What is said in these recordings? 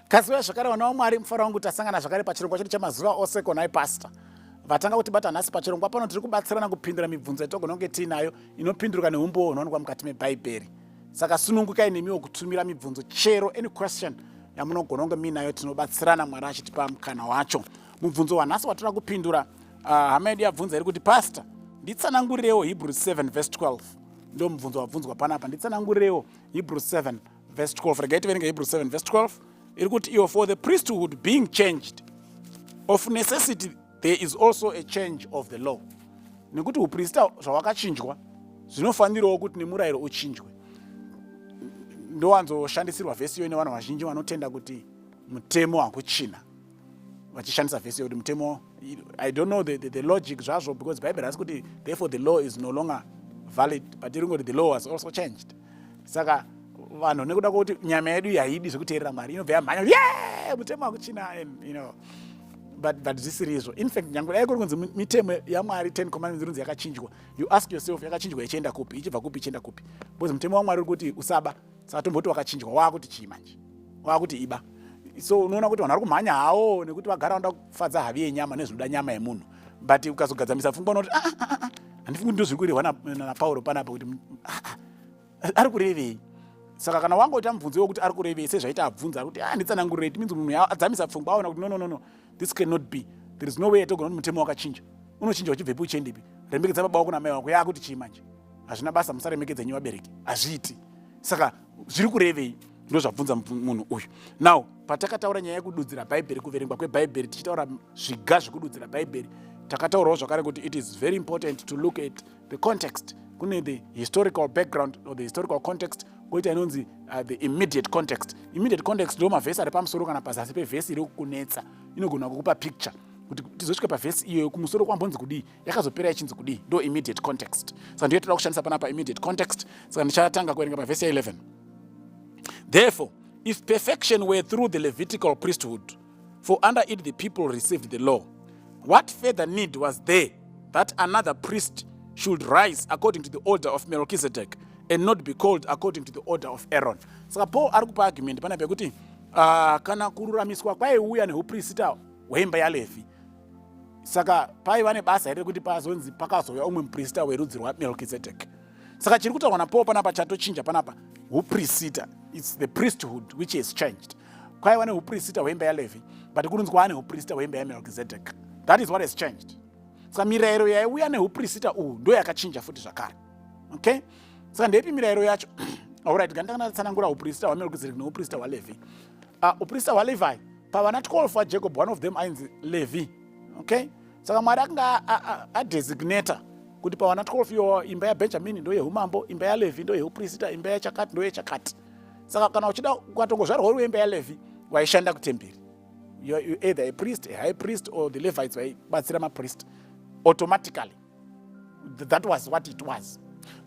Kaziva zvakare vana vaMwari mufaro wangu tasangana zvakare pachirongwa chedu chamazuva ose konai pastor. Vatanga kutibata nhasi pachirongwa pano tiri kubatsirana kupindura mibvunzo yatogona kunge tiinayo inopinduruka neumbo hunowanikwa mukati meBhaibheri. Saka sunungukai nemiwo kutumira mibvunzo chero any question yamunogona kunge muinayo, tinobatsirana Mwari achitipa mukana wacho. Mubvunzo wanhasi watinoda kupindura hama yedu yabvunza iri kuti pastor nditsanangurireiwo Hebrews 7 verse 12. Ndo mubvunzo wabvunzwa panapa, nditsanangurireiwo Hebrews 7 verse 12. Regai tiverenge Hebrews 7 verse 12. Iri kuti iyo for the priesthood being changed of necessity there is also a change of the law. Nekuti uprista zvawakachinjwa zvinofanirawo kuti nemurayiro uchinjwe. Ndowanzoshandisirwa vhesi iyo nevanhu vazhinji vanotenda kuti mutemo hakuchina, vachishandisa vhesi iyo kuti mutemo, I don't know the logic zvazvo, because Bible has kuti therefore the law is no longer valid, but iri kuti the law has also changed. Saka vanhu nekuda kuti nyama yedu yaidi zvekuteerera Mwari inobva yamhanya mutemo hakuchina, you know, but zisirizvo. In fact nyange dai kuri kunzi mitemo yaMwari 10 commandments irunzi yakachinjwa, you ask yourself yakachinjwa ichienda kupi, ichibva kupi ichienda kupi? Because mutemo waMwari uri kuti usaba, saka tomboti wakachinjwa wakuti chii manje, wakuti iba. So unoona kuti vanhu vari kumhanya hawo nekuti vagara vanoda kufadza havi yenyama nezvinoda nyama yemunhu, but ukazogadzamisa pfungwa unoti handifungi ndo zviri kurehwa naPauro panapa kuti ari kurevei. Saka kana wangoita mubvunzo wekuti ari kurevei sezvaita abvunza ari kuti nditsanangurirei, it means munhu adzamisa pfungwa aona kuti no, this cannot be, there is no way yatogona kuti mutemo wakachinja. Unochinja uchibvepi uchendipi? Remekedza baba wako namai wako, yakuti chii manje? Hazvina basa, musaremekedza nyi vabereki, hazviiti. Saka zviri kurevei? Ndo zvabvunza munhu uyu. Now patakataura nyaya yekududzira Bhaibheri, kuverengwa kweBhaibheri, tichitaura zviga zvekududzira Bhaibheri, takataurawo zvakare kuti it is very important to look at the context. Kune the historical background or the historical context, koita inonzi the immediate context. Immediate context ndo mavhesi ari pamusoro kana pazasi pevhesi iri kunetsa, inogona kukupa picture kuti tizosvika pavhesi iyo kumusoro kwambonzi kudii, yakazopera ichinzi kudii, ndo immediate context. Saka ndiyo toda kushandisa panapa immediate context. Saka ndichatanga kuverenga pavhesi ya 11. Therefore, if perfection were through the Levitical priesthood, for under it the people received the law, what further need was there that another priest should rise according to the order of Melchizedek and not be called according to the order of Aaron? Saka Paul ari kupa argument pana pekuti kana kururamiswa kwaiuya neuprista hweimba yaLevhi, saka paiva nebasa here kuti pazonzi pakazouya umwe muprista werudzi rwaMelchizedek. Saka chiri kutaurwa naPaul panapa chatochinja panapa uprista, it's the priesthood which has changed. Kwaiva neuprista hweimba yaLevhi, but kurunzi kwaane uprista hweimba yaMelchizedek. That is what has changed. Saka mirayiro yaiuya neuprista uhu ndo yakachinja futi zvakare. Okay? Saka ndepi mirayiro yacho? Alright, nganditsanangura uprista hwaMelchizedek neuprista hwaLevhi. Uprista hwaLevhi, pavana 12 vaJacob, one of them ainzi Levi. Okay? Saka Mwari akanga adesignator kuti pavana 12 iwo imba yaBhenjamini ndo yeumambo, imba yaLevhi ndo yeuprista, imba yachakati ndo yechakati. Saka kana uchida ukatongozvarwa uri weimba yaLevhi waishanda kutemberi, you either a priest, a high priest, or the Levites vaibatsira mapriest automatically. That was what it was.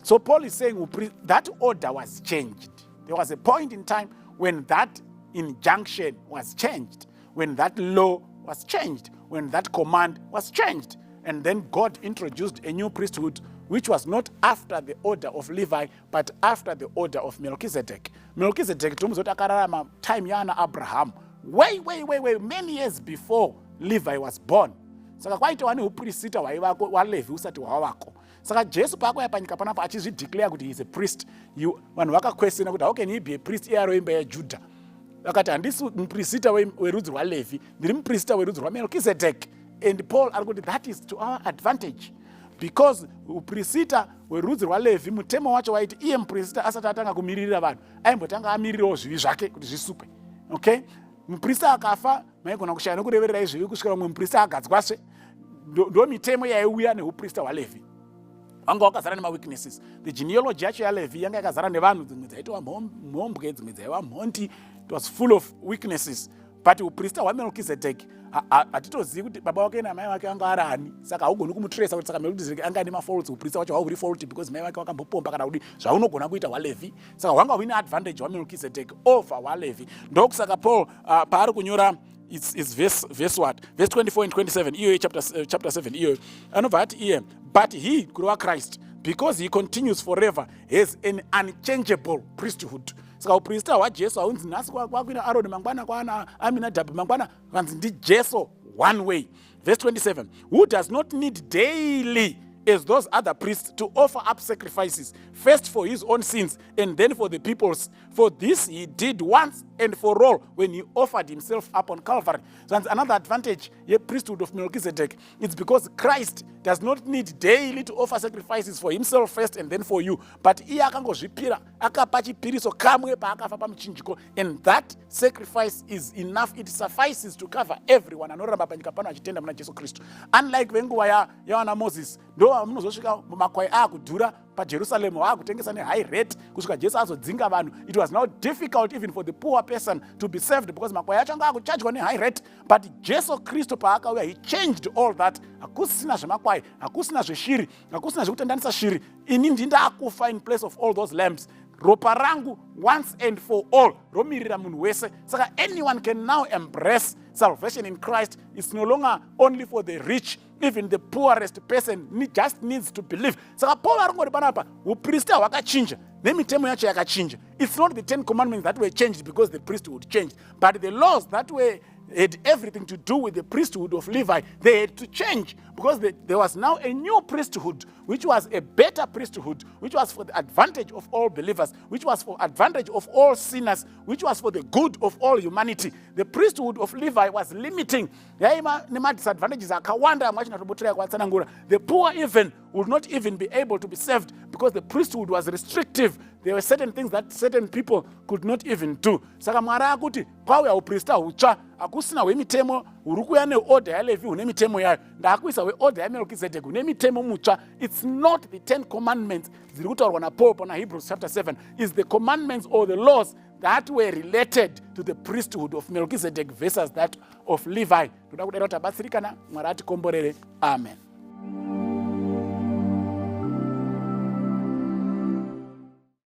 So Paul is saying that order was changed. There was a point in time when that injunction was changed, when that law was changed, when that command was changed. And then God introduced a new priesthood, which was not after the order of Levi, but after the order of Melchizedek. Melchizedek tomuzoti akararama time yana Abraham, way, many years before Levi was born. Saka kwaitawa neuprista hwaivako hwaLevhi usati hwavako. Saka Jesu paakauya panyika panapa achizvideclare kuti he is a priest, vanhu vakakwestina kuti how can he be a priest iye ari weimba yaJudha? Vakati handisi muprista werudzi rwaLevhi, ndiri muprista werudzi rwaMelchizedek. And Paul ari kuti that is to our advantage, because uprista werudzi rwaLevhi mutemo wacho waiti iye muprista asati atanga kumiririra vanhu aimbotanga amirirawo zvivi zvake kuti zvisukwe. Okay? Muprista akafa maigona kushaya nokurevererai zvivi kusvikira mumwe muprista agadzwasve. Ndo mitemo yaiuya neuprista hwaLevhi. Wanga wakazara nemaweaknesses. The genealogy yacho yaLevhi yanga yakazara nevanhu, dzimwe dzaitwa mhombwe, dzimwe dzaiva mhonti. It was full of weaknesses. But uprista hwaMelchizedek hatitozivi kuti baba wake namai wake vanga ari ani, saka haugoni kumutrace kuti saka Melchizedek anga ane mafaults, uprista wacho hauri faulty because mai wake vakambopomba kana kudi zvaunogona kuita hwaLevhi. Saka hwanga huine advantage hwaMelchizedek over hwaLevhi. Ndokusaka Paul paari kunyora it's verse what? Verse 24 and 27, iyo chapter 7, iyo anobva ati iye, but he, kureva Christ, because he continues forever, has an unchangeable priesthood. saka uprista hwajesu haunzi nhasi kwakuina aroni mangwana kwaana aminadhabhi mangwana vanzi ndijesu one way. Verse 27, who does not need daily as those other priests to offer up sacrifices, first for his own sins and then for the people's. For this he did once and for all when he offered himself up on Calvary. So that's another advantage, the priesthood of Melchizedek. It's because Christ does not need daily to offer sacrifices for himself first and then for you. But iye akangozvipira, akapa chipiriso kamwe paakafa pamuchinjiko, and that sacrifice is enough. It suffices to cover everyone anoramba panyika pano achitenda muna Jesu Kristu. Unlike venguva yawana Moses, ndo munozosvika makwai akudhura paJerusalem vaakutengesa nehigh rate kusvika Jesu azodzinga vanhu. It was now difficult even for the poor person to be saved because makwai acho anga akuchargwa nehigh rate. But Jesu Kristu paakauya, he changed all that. Hakusina zvemakwai, hakusina zveshiri, hakusina zvekutendanisa shiri. Ini ndindakufa in place of all those lambs. Ropa rangu once and for all romirira munhu wese. Saka anyone can now embrace salvation in Christ. It's no longer only for the rich. Even the poorest person just needs to believe. Saka Paul arongori panapa, uprista hwakachinja, nemitemo yacho yakachinja. It's not the 10 commandments that were changed because the priesthood changed, but the laws that had everything to do with the priesthood of Levi, they had to change because there was now a new priesthood, which was a better priesthood, which was for the advantage of all believers, which was for advantage of all sinners, which was for the good of all humanity. The priesthood of Levi was limiting. Disadvantages akawanda mwachina tobotraya kwatsanangura. The poor even would not even be able to be saved because the priesthood was restrictive. There were certain things that certain people could not even do. Saka Mwari akuti kwauya uprista hutsva, hakusina hwemitemo huri kuuya neorder yaLevi hune mitemo yayo, ndaakuisa hweorder yaMelchizedek hune mitemo mutsva. It's not the 10 commandments dziri kutaurwa naPaul pana Hebrews chapter 7. It's the commandments or the laws that were related to the priesthood of Melchizedek versus that of Levi. Toda kudaro tabatsirikana, Mwari atikomborere. Amen.